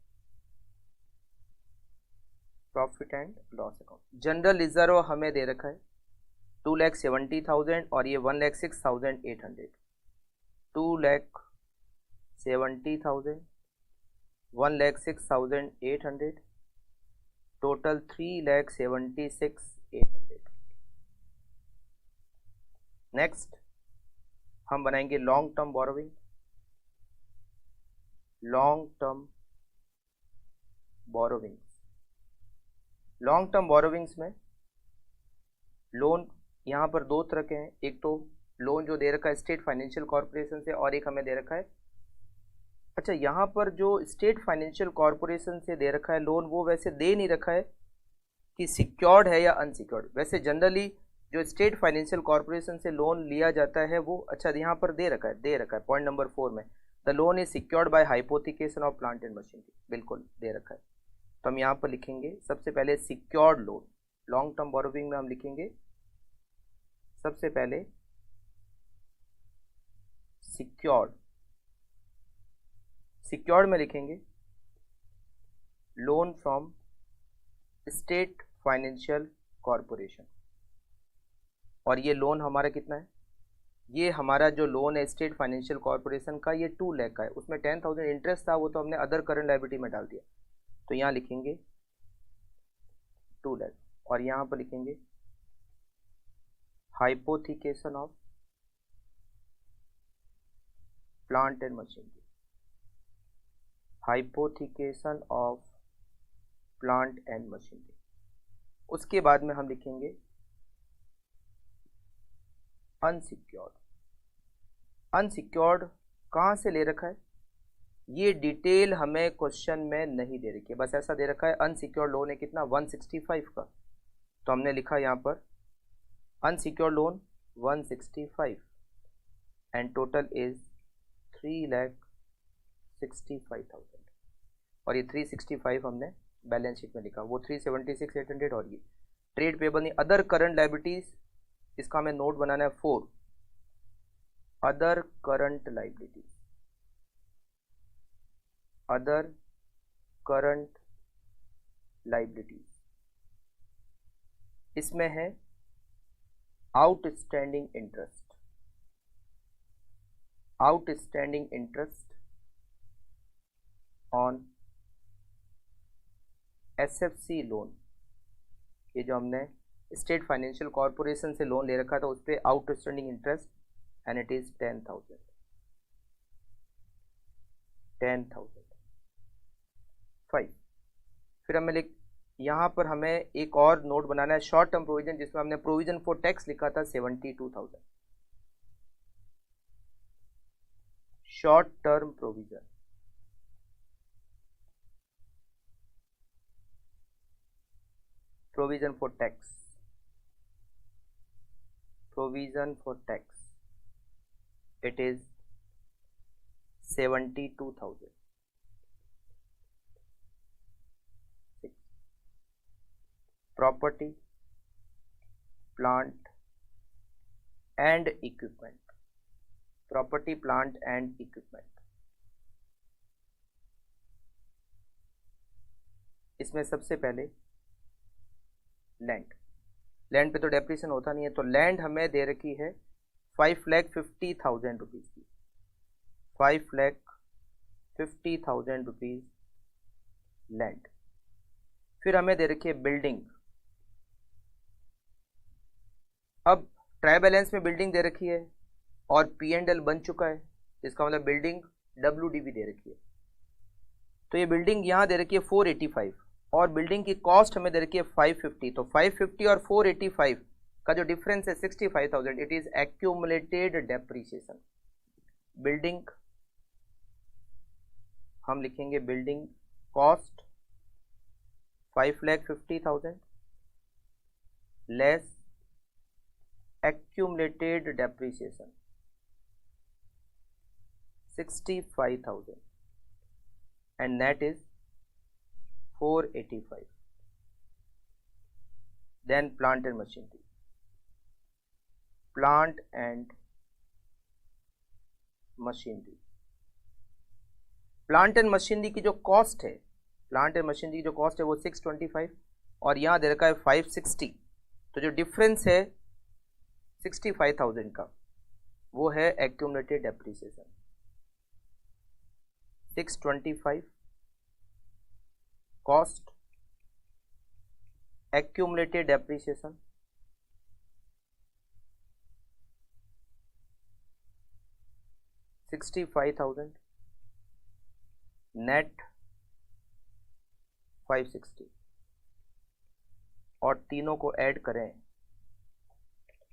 Profit and loss account. General reserve हमें दे रखा है 2,70,000 और ये 1,06,800. 2,70,000 1,06,800 टोटल 3,76,800. नेक्स्ट हम बनाएंगे long term borrowing. Long term borrowings. Long term borrowings में लोन यहाँ पर दो तरह के हैं. एक तो लोन जो दे रखा है स्टेट फाइनेंशियल कॉर्पोरेशन से और एक हमें दे रखा है. अच्छा, यहाँ पर जो स्टेट फाइनेंशियल कॉर्पोरेशन से दे रखा है लोन वो वैसे दे नहीं रखा है कि सिक्योर्ड है या अनसिक्योर्ड. वैसे जनरली जो स्टेट फाइनेंशियल कॉर्पोरेशन से लोन लिया जाता है वो, अच्छा यहाँ पर दे रखा है पॉइंट नंबर 4 में, the loan is secured by hypothecation of plant and machinery. बिल्कुल दे रखा है. तो हम यहाँ पर लिखेंगे सबसे पहले secured loan. Long term borrowing में हम लिखेंगे सबसे पहले सिक्योर्ड. सिक्योर्ड में लिखेंगे loan from state financial corporation. और ये लोन हमारा कितना है? ये हमारा जो लोन है स्टेट फाइनेंशियल कॉर्पोरेशन का ये 2 लाख का है. उसमें 10,000 इंटरेस्ट था वो तो हमने अदर करंट लायबिलिटी में डाल दिया. तो यहाँ लिखेंगे 2 लाख और यहाँ पर लिखेंगे hypothecation of plant and machinery. Hypothecation of plant and machinery. उसके बाद में हम लिखेंगे अनसिक्योर्ड. अनसिक्योर्ड कहाँ से ले रखा है ये डिटेल हमें क्वेश्चन में नहीं दे रखी है. बस ऐसा दे रखा है अनसिक्योर्ड लोन है कितना 165 का. तो हमने लिखा यहाँ पर unsecured loan 165 and total is 3,65,000. और ये 365 हमने बैलेंस शीट में लिखा. वो 376,800 और ये ट्रेड पेबल नहीं. अदर करंट लायबिलिटीज इसका हमें नोट बनाना है 4. Other current liabilities. Other current liabilities इसमें है outstanding interest. Outstanding interest on SFC loan. ये जो हमने स्टेट फाइनेंशियल कॉर्पोरेशन से लोन ले रखा था उस पर outstanding interest and it is 10,000. फिर हमें यहाँ पर हमें एक और नोट बनाना है शॉर्ट टर्म प्रोविजन जिसमें हमने प्रोविजन फॉर टैक्स लिखा था 72,000. Short term provision. Provision for tax. Provision for tax it is 72,000. Property, plant and equipment. Property, plant and equipment. इसमें सबसे पहले लैंड पे तो डेप्रिसिएशन होता नहीं है, तो लैंड हमें दे रखी है 5,50,000 रुपीज़ की, 5,50,000 रुपीज़ लैंड। फिर हमें दे रखी है बिल्डिंग। अब ट्रायल बैलेंस में बिल्डिंग दे रखी है और P&L बन चुका है, इसका मतलब बिल्डिंग WDV दे रखी है। तो ये बिल्डिंग यहाँ दे रखी है 485 और बिल्डिंग की कॉस्ट हमें दे रखी है 550। तो 550 और 485 का जो डिफरेंस है 65,000, it is accumulated depreciation. Building हम लिखेंगे building cost 5,50,000 less accumulated depreciation 65,000 and net is 485. Then plant and machinery. Plant and machinery. Plant and machinery की जो कॉस्ट है, प्लांट एंड मशीनरी की जो कॉस्ट है वो 625 और यहाँ दे रखा है 560। तो जो डिफरेंस है 65,000 का वो है accumulated depreciation. 625 cost, accumulated depreciation, 65,000, net 560 और तीनों को ऐड करें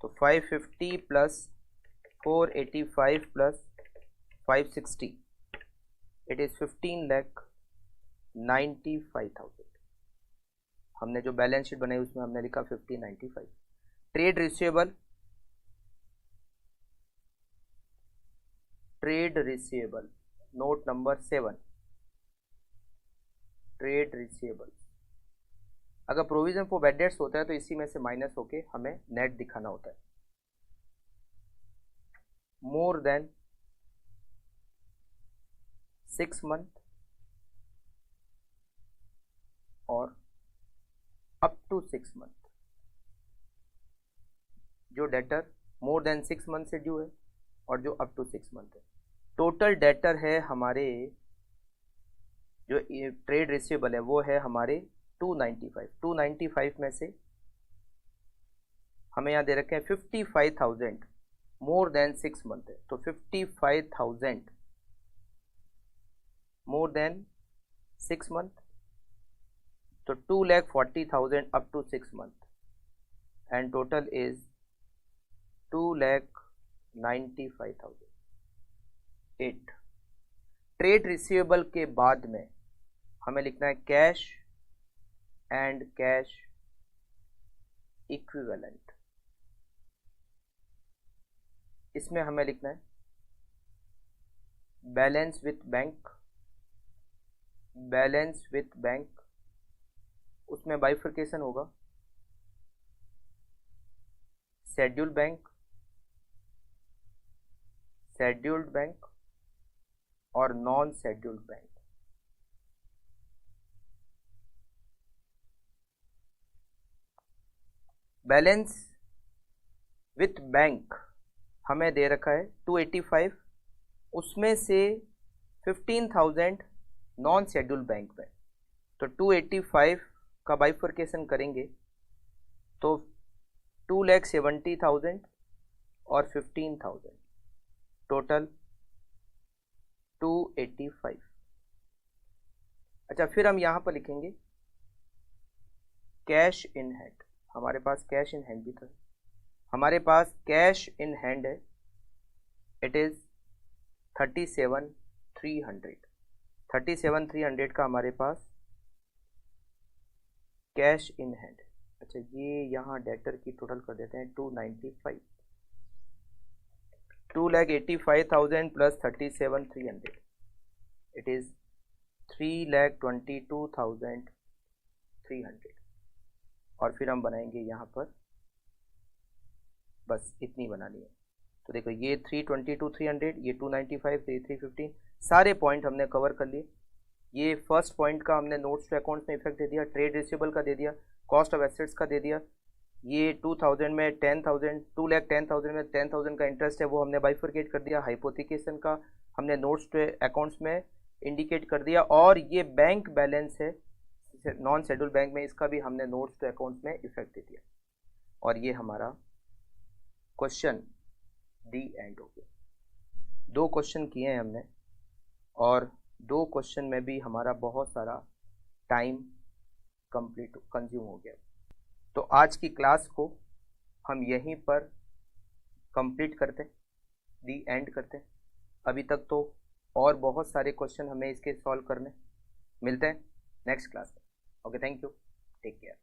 तो 550 प्लस 485 प्लस 560 इट इज 15,95,000। हमने जो बैलेंस शीट बनाई उसमें हमने लिखा 1595। Trade receivable, trade receivable note number 7, trade receivable. अगर प्रोविजन फॉर बैड डेट्स होता है तो इसी में से माइनस होके हमें नेट दिखाना होता है। मोर देन 6 मंथ और अप टू 6 मंथ। जो डेटर मोर देन 6 मंथ से ड्यू है और जो अप टू 6 मंथ है। टोटल डेटर है हमारे, जो ट्रेड रिसीवेबल है वो है हमारे 295। 295 में से हमें यहाँ दे रखे हैं 55,000 मोर देन 6 मंथ है, तो 55,000 मोर देन 6 मंथ, तो 2,40,000 up to 6 month and total is 2,95,000। 8 trade receivable के बाद में हमें लिखना है कैश एंड कैश इक्विवेलेंट। इसमें हमें लिखना है balance with bank, balance with bank, उसमें बाइफर्केशन होगा शेड्यूल्ड बैंक, शेड्यूल्ड बैंक और non scheduled bank. Balance with bank हमें दे रखा है 285, उसमें से 15,000 नॉन शेड्यूल्ड बैंक में, तो 285 का बाइफर्केशन करेंगे तो 2,70,000 और 15,000 टोटल 285। अच्छा, फिर हम यहां पर लिखेंगे कैश इन हैंड। हमारे पास कैश इन हैंड भी था, हमारे पास कैश इन हैंड है, इट इज 37,300। 37,300 का हमारे पास कैश इन हैंड। अच्छा, ये यहाँ डेटर की टोटल कर देते हैं 295। 2,85,000 प्लस 37,300 इट इज 3,22,300 और फिर हम बनाएंगे यहाँ पर, बस इतनी बनानी है। तो देखो ये 3,22,300, ये 295, ये 315, सारे पॉइंट हमने कवर कर लिए। ये फर्स्ट पॉइंट का हमने नोट्स टू अकाउंट्स में इफेक्ट दे दिया, ट्रेड रिसीवेबल का दे दिया, कॉस्ट ऑफ एसेट्स का दे दिया। ये 2000 में 10,000, 2,10,000 में 10,000 का इंटरेस्ट है वो हमने बाइफरकेट कर दिया। हाइपोथिकेशन का हमने नोट्स टू अकाउंट्स में इंडिकेट कर दिया। और ये बैंक बैलेंस है नॉन शेड्यूल बैंक में, इसका भी हमने नोट्स टू अकाउंट्स में इफेक्ट दे दिया। और ये हमारा क्वेश्चन डी एंड हो गया। 2 क्वेश्चन किए हैं हमने और 2 क्वेश्चन में भी हमारा बहुत सारा टाइम कंज्यूम हो गया। तो आज की क्लास को हम यहीं पर कंप्लीट करते, दी एंड करते। अभी तक तो और बहुत सारे क्वेश्चन हमें इसके सॉल्व करने। मिलते हैं नेक्स्ट क्लास में। Okay, thank you, take care.